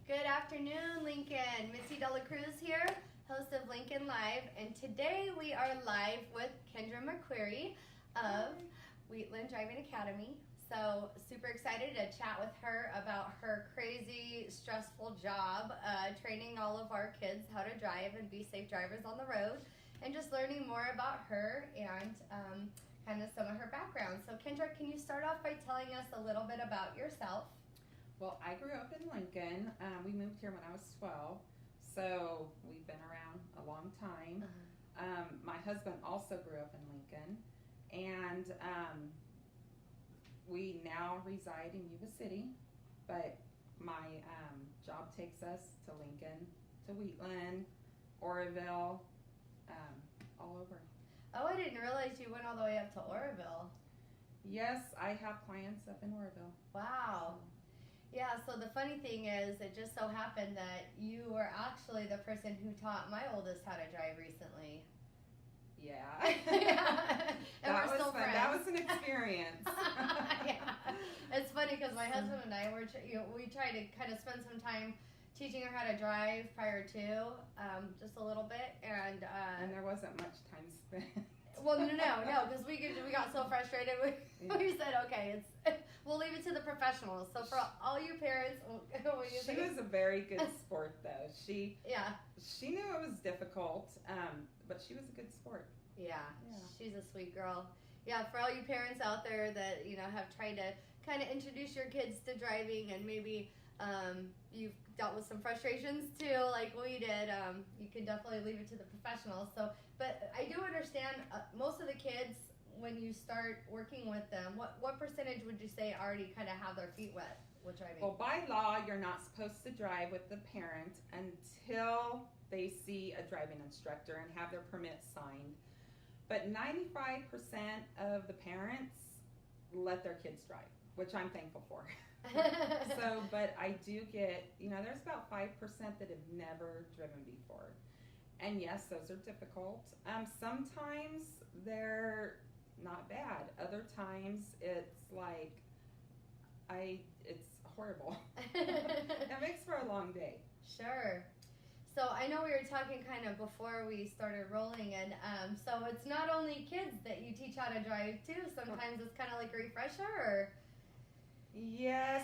Good afternoon, Lincoln. Mitzi Cruz here, host of Lincoln Live, and today we are live with Kenndra and McQueary of Wheatland Driving Academy. So super excited to chat with her about her crazy, stressful job, training all of our kids how to drive and be safe drivers on the road, and just learning more about her and kind of some of her background. So Kenndra, can you start off by telling us a little bit about yourself? Well, I grew up in Lincoln. We moved here when I was 12, so we've been around a long time. My husband also grew up in Lincoln, and we now reside in Yuba City, but my job takes us to Lincoln, to Wheatland, Oroville, all over. Oh, I didn't realize you went all the way up to Oroville. Yes, I have clients up in Oroville. Wow. Yeah, so the funny thing is, it just so happened that you were actually the person who taught my oldest how to drive recently. Yeah. Yeah. And That we're was still fun. friends. That was an experience. Yeah. It's funny because my husband and I we try to kind of spend some time teaching her how to drive prior to, just a little bit, and there wasn't much time spent. well, no, because we got so frustrated. We said, okay, we'll leave it to the professionals. So for all you parents, She was a very good sport, though. She knew it was difficult, but she was a good sport. Yeah, she's a sweet girl. Yeah, for all you parents out there that have tried to kind of introduce your kids to driving, and maybe you've dealt with some frustrations too, like we did. You can definitely leave it to the professionals. So, but I do understand most of the kids, when you start working with them, what percentage would you say already kind of have their feet wet with driving? Well, by law, you're not supposed to drive with the parent until they see a driving instructor and have their permit signed. But 95% of the parents let their kids drive, which I'm thankful for. So, but I do get, there's about 5% that have never driven before. And yes, those are difficult. Sometimes they're not bad. Other times it's like, it's horrible. It makes for a long day. Sure. So I know we were talking kind of before we started rolling, and so it's not only kids that you teach how to drive too. Sometimes it's kind of like a refresher, or? Yes.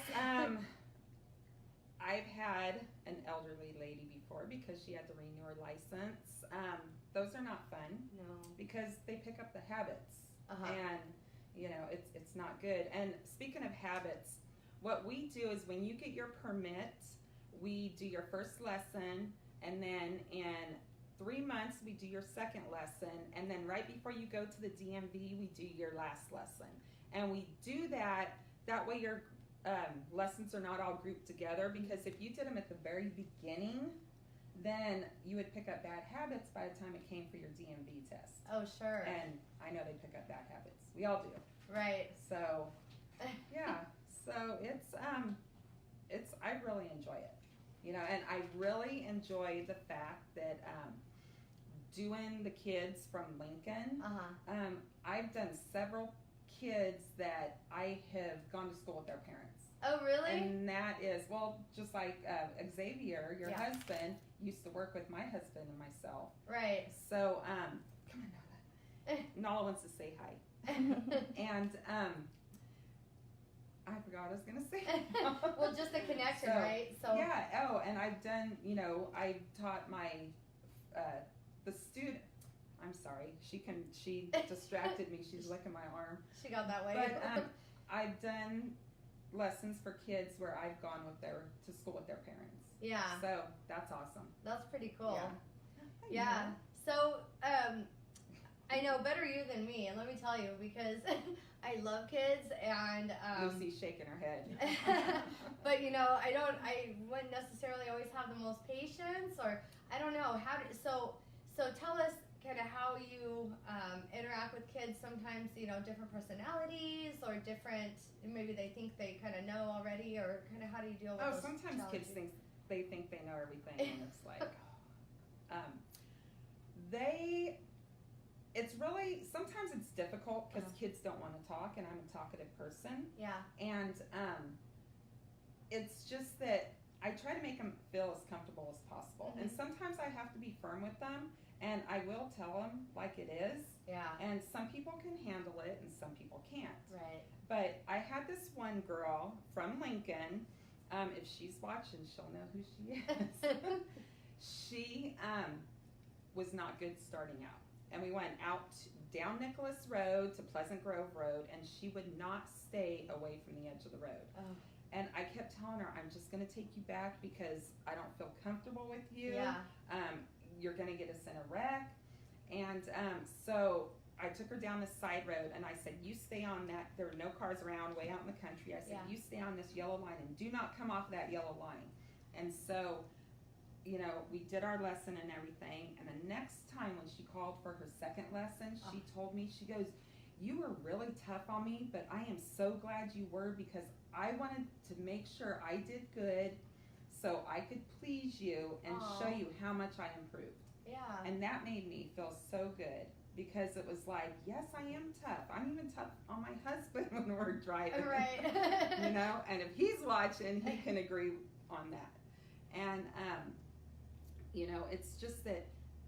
I've had an elderly lady before because she had to renew her license. Those are not fun. No. Because they pick up the habits. Uh-huh. And it's not good. And speaking of habits, what we do is when you get your permit, we do your first lesson, and then in 3 months we do your second lesson, and then right before you go to the DMV we do your last lesson. And we do that way your lessons are not all grouped together, because if you did them at the very beginning, then you would pick up bad habits by the time it came for your DMV test. Oh, sure. And I know they pick up bad habits. We all do. Right. So, yeah. So it's I really enjoy it. And I really enjoy the fact that doing the kids from Lincoln, I've done several kids that I have gone to school with their parents. Oh, really? And that is, well, just like Xavier, your husband, used to work with my husband and myself. Right. So, come on, Nala. Nala wants to say hi. And I forgot what I was going to say. Well, just the connection, right? So yeah. Oh, and I've done, I've taught my, the student. I'm sorry. She distracted me. She's licking my arm. She got that way. But I've done lessons for kids where I've gone to school with their parents. Yeah. So that's awesome. That's pretty cool. Yeah. So I know better you than me, and let me tell you, because I love kids, and Lucy's shaking her head. but I wouldn't necessarily always have the most patience, or I don't know so tell us kind of how you interact with kids. Sometimes different personalities, or different, maybe they think they kind of know already, or kind of how do you deal with those sometimes challenges? kids think they know everything, and it's like it's really, sometimes it's difficult because kids don't want to talk, and I'm a talkative person. Yeah. And it's just that I try to make them feel as comfortable as possible. And sometimes I have to be firm with them, and I will tell them like it is. Yeah. And some people can handle it, and some people can't. Right. But I had this one girl from Lincoln. If she's watching, she'll know who she is. She was not good starting out. And we went out down Nicholas Road to Pleasant Grove Road, and she would not stay away from the edge of the road. Oh. And I kept telling her, I'm just going to take you back because I don't feel comfortable with you. Yeah. You're going to get us in a wreck. And so I took her down this side road, and I said, you stay on that. There were no cars around, way out in the country. I said, you stay on this yellow line and do not come off that yellow line. And so, you know, we did our lesson and everything. And the next time when she called for her second lesson, she told me, she goes, you were really tough on me, but I am so glad you were because I wanted to make sure I did good so I could please you and show you how much I improved. Yeah. And that made me feel so good because it was like, yes, I am tough. I'm even tough on my husband when we're driving. Right. You know, and if he's watching, he can agree on that. And, you know, it's just that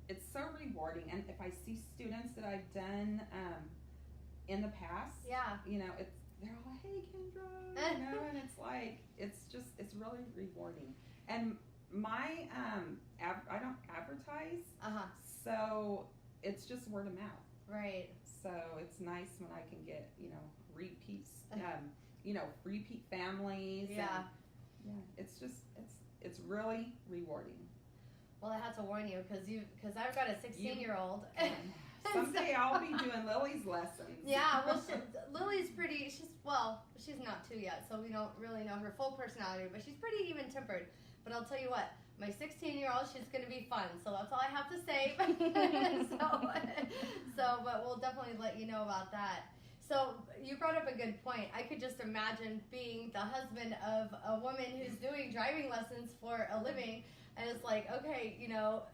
it's so rewarding. And if I see students that I've done in the past, you know, they're all, hey, Kenndra, you know, and it's like, it's really rewarding. And my, I don't advertise, so it's just word of mouth. Right. So it's nice when I can get, you know, repeats, you know, repeat families. Yeah. And, it's just, it's really rewarding. Well, I had to warn you because I've got a 16-year-old. Someday I'll be doing Lily's lessons. Yeah, well, Lily's pretty, she's not 2 yet, so we don't really know her full personality, but she's pretty even-tempered. But I'll tell you what, my 16-year-old, she's going to be fun, so that's all I have to say. But we'll definitely let you know about that. So you brought up a good point. I could just imagine being the husband of a woman who's doing driving lessons for a living, and it's like, okay, you know.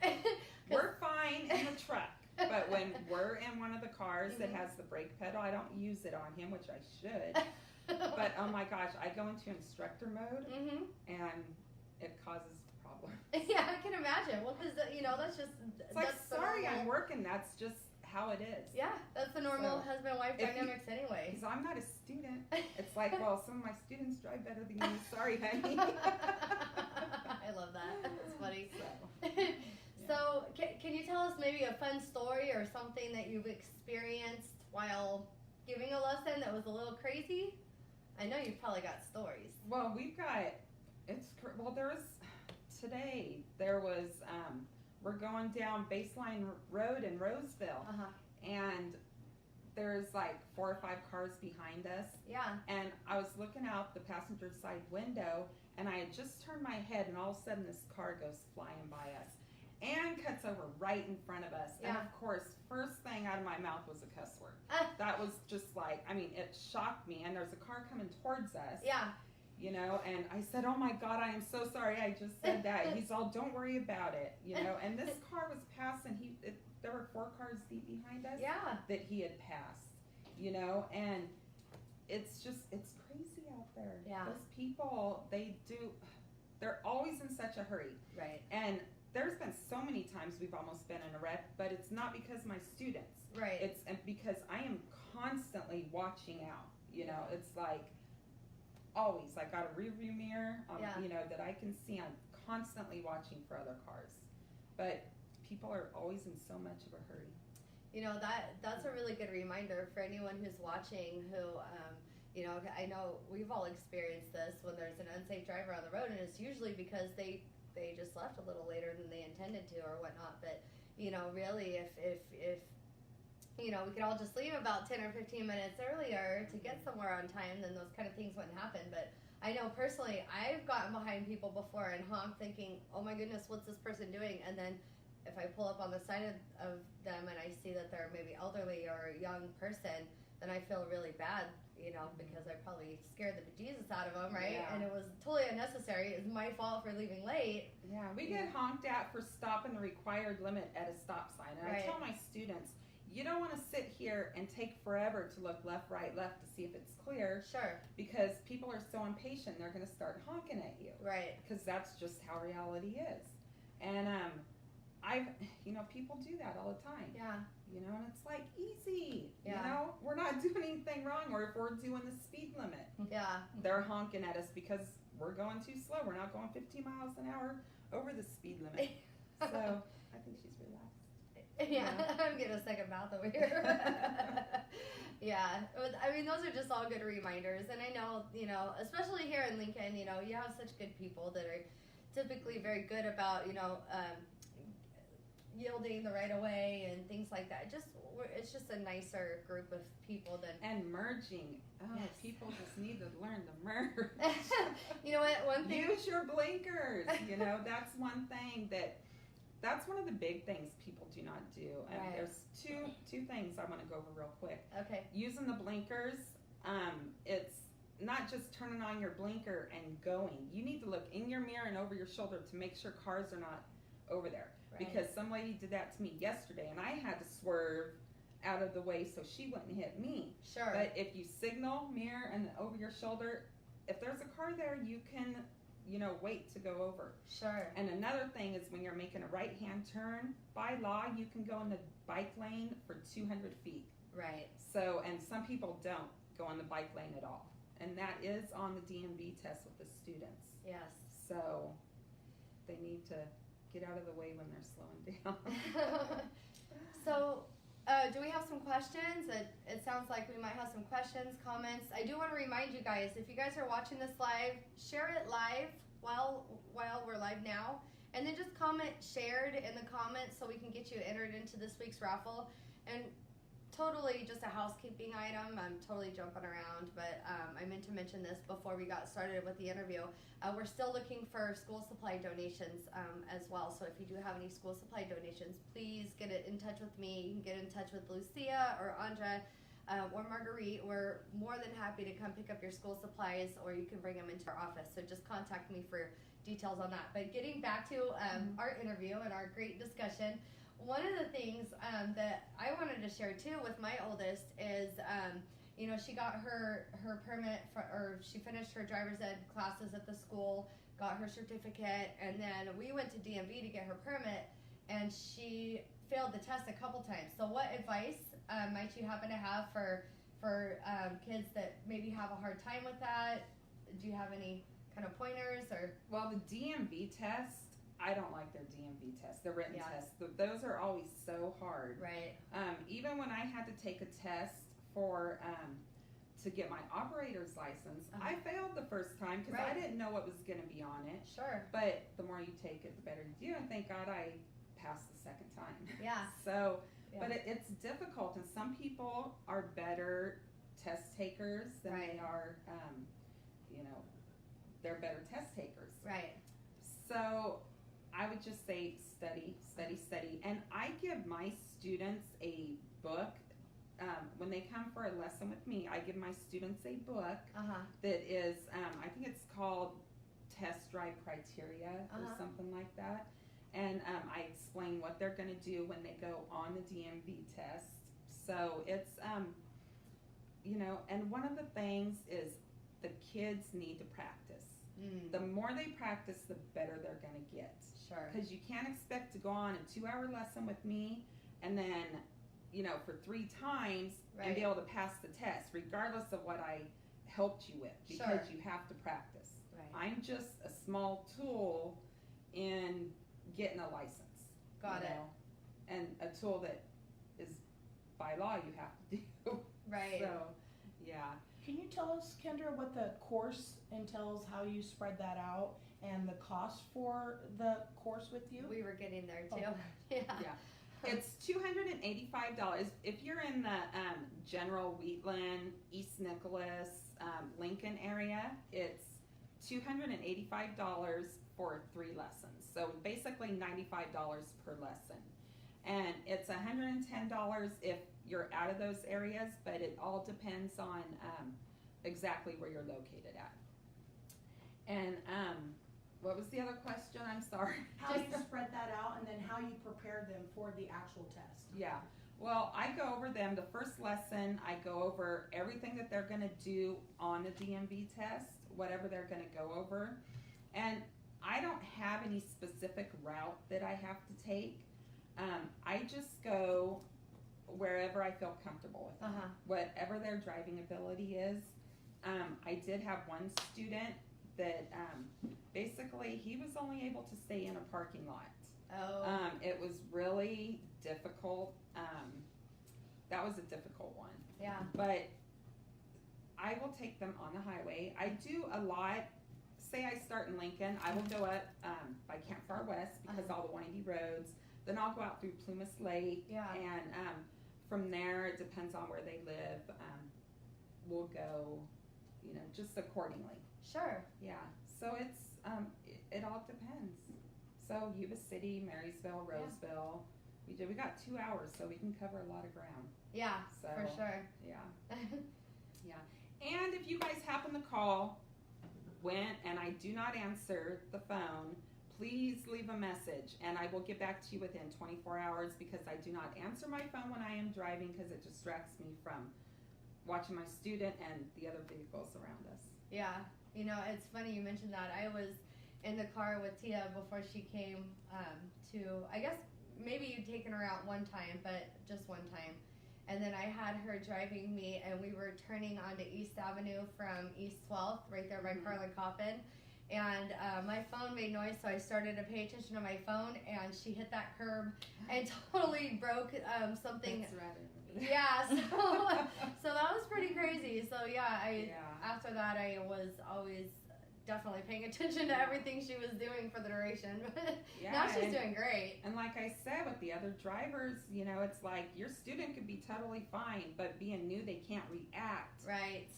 We're fine in the truck. But when we're in one of the cars that has the brake pedal, I don't use it on him, which I should. But oh my gosh, I go into instructor mode, and it causes problems. Yeah, I can imagine. Well, because you know that's just. It's like, sorry, I'm working. That's just how it is. Yeah, that's the normal husband-wife dynamics anyway. Because I'm not a student. It's like, well, some of my students drive better than you. Sorry, honey. I love that. That's funny. So, can you tell us maybe a fun story or something that you've experienced while giving a lesson that was a little crazy? I know you've probably got stories. Well, there was, we're going down Baseline Road in Roseville, and there's like 4 or 5 cars behind us. Yeah. And I was looking out the passenger side window, and I had just turned my head, and all of a sudden this car goes flying by us and cuts over right in front of us. Yeah. And of course, first thing out of my mouth was a cuss word. That was just like, I mean, it shocked me. And there's a car coming towards us. Yeah. You know, and I said, oh my God, I am so sorry I just said that. He's all, don't worry about it, you know. And this car was passing, there were 4 cars deep behind us that he had passed, you know. And it's crazy out there. Yeah. Those people, they're always in such a hurry. Right. And there's been so many times we've almost been in a wreck, but it's not because my students. Right. It's because I am constantly watching out, you know. It's like, always, I got a rear view mirror, you know, that I can see. I'm constantly watching for other cars, but people are always in so much of a hurry. You know, that's a really good reminder for anyone who's watching who, you know, I know we've all experienced this when there's an unsafe driver on the road, and it's usually because they just left a little later than they intended to or whatnot. But, you know, really, if you know, we could all just leave about 10 or 15 minutes earlier to get somewhere on time, then those kind of things wouldn't happen. But I know personally, I've gotten behind people before and honked thinking, oh my goodness, what's this person doing? And then if I pull up on the side of them and I see that they're maybe elderly or a young person, then I feel really bad, you know, because I probably scared the bejesus out of them, right? Yeah. And it was totally unnecessary. It was my fault for leaving late. Yeah, we get honked at for stopping the required limit at a stop sign. And I tell my students, you don't want to sit here and take forever to look left, right, left to see if it's clear. Sure. Because people are so impatient, they're going to start honking at you. Right. Because that's just how reality is. And people do that all the time. Yeah. And it's like, easy. Yeah. We're not doing anything wrong. Or if we're doing the speed limit, Yeah. they're honking at us because we're going too slow. We're not going 15 miles an hour over the speed limit. So I think she's relaxed. Yeah, I'm getting a second mouth over here. Yeah, I mean, those are just all good reminders. And I know, especially here in Lincoln, you have such good people that are typically very good about, yielding the right of way and things like that. It's just a nicer group of people than. And merging. Oh, yes. People just need to learn to merge. You know what? One thing. Use your blinkers. That's one thing that's one of the big things people do not do. And right. There's two things I want to go over real quick. Okay. Using the blinkers, it's not just turning on your blinker and going. You need to look in your mirror and over your shoulder to make sure cars are not over there. Right. Because some lady did that to me yesterday, and I had to swerve out of the way so she wouldn't hit me. Sure. But if you signal, mirror, and over your shoulder, if there's a car there, you can, wait to go over. Sure. And another thing is when you're making a right-hand turn, by law, you can go in the bike lane for 200 feet. Right. So, and some people don't go on the bike lane at all. And that is on the DMV test with the students. Yes. So, they need to get out of the way when they're slowing down. So, do we have some questions? It sounds like we might have some questions, comments. I do want to remind you guys, if you guys are watching this live, share it live while we're live now. And then just comment shared in the comments so we can get you entered into this week's raffle. And totally just a housekeeping item. I'm totally jumping around, but I meant to mention this before we got started with the interview. We're still looking for school supply donations as well. So if you do have any school supply donations, please get in touch with me. You can get in touch with Lucia or Andra or Marguerite. We're more than happy to come pick up your school supplies, or you can bring them into our office. So just contact me for details on that. But getting back to our interview and our great discussion, one of the things that I wanted to share too with my oldest is, she got her permit or she finished her driver's ed classes at the school, got her certificate, and then we went to DMV to get her permit, and she failed the test a couple times. So what advice might you happen to have for kids that maybe have a hard time with that? Do you have any kind of pointers or? Well, the DMV test, I don't like their DMV tests, the written Yeah. tests. Those are always so hard. Right. Even when I had to take a test for to get my operator's license, I failed the first time because I didn't know what was going to be on it. Sure. But the more you take it, the better you do. And thank God I passed the second time. Yeah. So, yeah. but it's difficult, and some people are better test takers than they are, they're better test takers. Right. So I would just say study, study, study. And I give my students a book. When they come for a lesson with me, I give my students a book that is, I think it's called Test Drive Criteria or something like that. And I explain what they're going to do when they go on the DMV test. So it's, and one of the things is the kids need to practice. The more they practice, the better they're going to get. Sure. Because you can't expect to go on a 2-hour lesson with me and then, for 3 times and be able to pass the test, regardless of what I helped you with, because you have to practice. Right. I'm just a small tool in getting a license. Got it. And a tool that is by law you have to do. Right. So, yeah. Can you tell us, Kenndra, what the course entails, how you spread that out, and the cost for the course with you? We were getting there too. Okay. Yeah. It's $285. If you're in the general Wheatland, East Nicholas, Lincoln area, it's $285 for 3 lessons. So basically $95 per lesson. And it's $110 if you're out of those areas, but it all depends on exactly where you're located at. And what was the other question? I'm sorry. How you spread that out, and then how you prepare them for the actual test. Yeah. Well, I go over them. The first lesson, I go over everything that they're going to do on the DMV test, whatever they're going to go over. And I don't have any specific route that I have to take. I just go wherever I feel comfortable with them, whatever their driving ability is. I did have one student that basically he was only able to stay in a parking lot. Oh. It was really difficult. That was a difficult one. Yeah. But I will take them on the highway. I do a lot. Say I start in Lincoln, I will go up by Campfire West because all the 180 roads. Then I'll go out through Plumas Lake. Yeah. And from there, it depends on where they live. We'll go, just accordingly. Sure. Yeah. So it's it all depends. So Yuba City, Marysville, Roseville. We got 2 hours, so we can cover a lot of ground. Yeah, So, for sure. Yeah. Yeah. And if you guys happen to call and I do not answer the phone, please leave a message and I will get back to you within 24 hours because I do not answer my phone when I am driving because it distracts me from watching my student and the other vehicles around us. Yeah. It's funny you mentioned that. I was in the car with Tia before she came to, I guess maybe you'd taken her out one time, but just one time. And then I had her driving me, and we were turning onto East Avenue from East 12th, right there by Carlin Coppin. And my phone made noise, so I started to pay attention to my phone, and she hit that curb and totally broke something. That's rather. Yeah, so that was pretty crazy. So after that, I was always definitely paying attention to everything she was doing for the duration. Now she's doing great. And like I said, with the other drivers, it's like your student could be totally fine, but being new, they can't react. Right.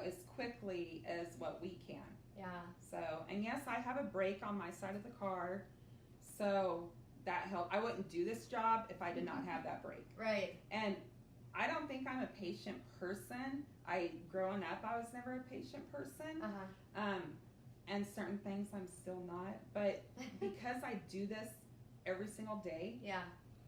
As quickly as what we can. Yeah. So, and yes, I have a brake on my side of the car, so that helped. I wouldn't do this job if I did not have that brake. Right. And I don't think I'm a patient person. Growing up, I was never a patient person. And certain things I'm still not. But because I do this every single day,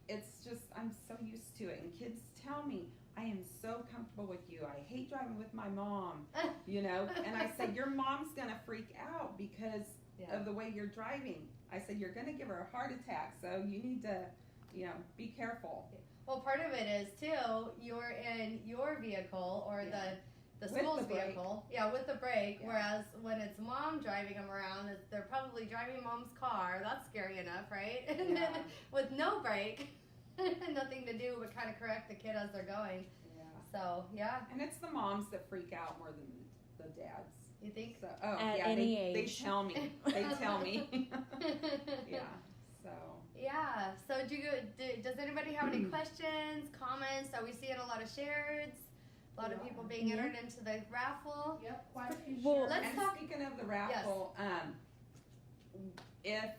it's just, I'm so used to it. And kids tell me, I am so comfortable with you. I hate driving with my mom, And I said, your mom's going to freak out because of the way you're driving. I said, you're going to give her a heart attack, so you need to, be careful. Well, part of it is, too, you're in your vehicle or the school's vehicle. Yeah, with the brake. Yeah. Whereas when it's mom driving them around, they're probably driving mom's car. That's scary enough, right? And then with no brake, nothing to do but kind of correct the kid as they're going. Yeah. So, yeah. And it's the moms that freak out more than the dads. You think? So, At any age. They tell me. They tell me. Yeah. So. Yeah. So does anybody have any questions, comments? Are we seeing a lot of shares? A lot of people being entered into the raffle. Yep, quite a few Well, shares. Speaking of the raffle, if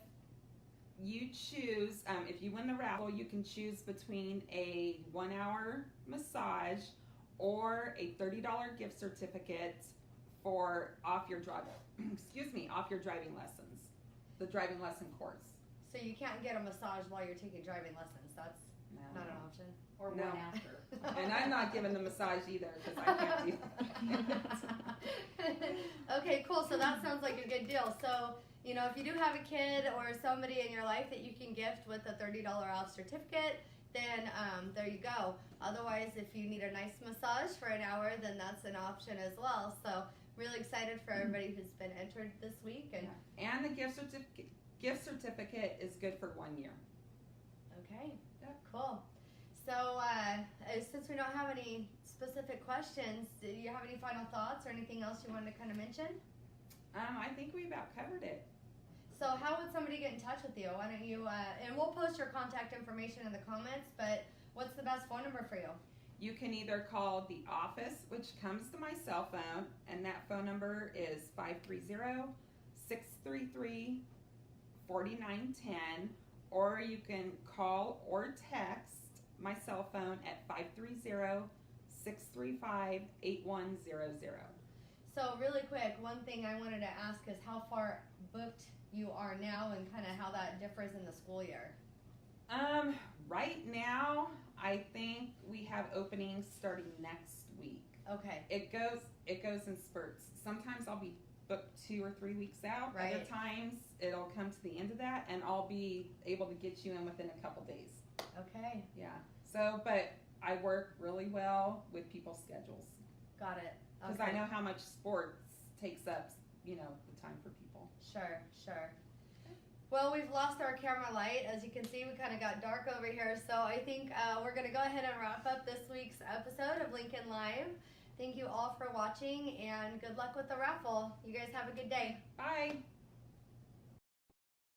you choose, if you win the raffle, you can choose between a 1-hour massage or a $30 gift certificate off your driving lessons, the driving lesson course. So you can't get a massage while you're taking driving lessons. That's not an option. Or No. one after. And I'm not giving the massage either because I can't do that. Okay, cool. So that sounds like a good deal. So, if you do have a kid or somebody in your life that you can gift with a $30 off certificate, then there you go. Otherwise, if you need a nice massage for an hour, then that's an option as well. So really excited for everybody who's been entered this week. And the gift certificate is good for 1 year. Okay, cool. So since we don't have any specific questions, do you have any final thoughts or anything else you wanted to kind of mention? I think we about covered it. So how would somebody get in touch with you? Why don't you, and we'll post your contact information in the comments, but what's the best phone number for you? You can either call the office, which comes to my cell phone, and that phone number is 530-633-4910, or you can call or text my cell phone at 530-635-8100. So really quick, one thing I wanted to ask is how far booked you are now and kind of how that differs in the school year. Right now, I think we have openings starting next week. Okay. It goes in spurts. Sometimes I'll be booked 2 or 3 weeks out. Right. Other times it'll come to the end of that, and I'll be able to get you in within a couple days. Okay. Yeah. So, but I work really well with people's schedules Got it. because I know how much sports takes up, the time for people. Sure. Well, we've lost our camera light. As you can see, we kind of got dark over here. So I think we're going to go ahead and wrap up this week's episode of Lincoln Live. Thank you all for watching, and good luck with the raffle. You guys have a good day. Bye.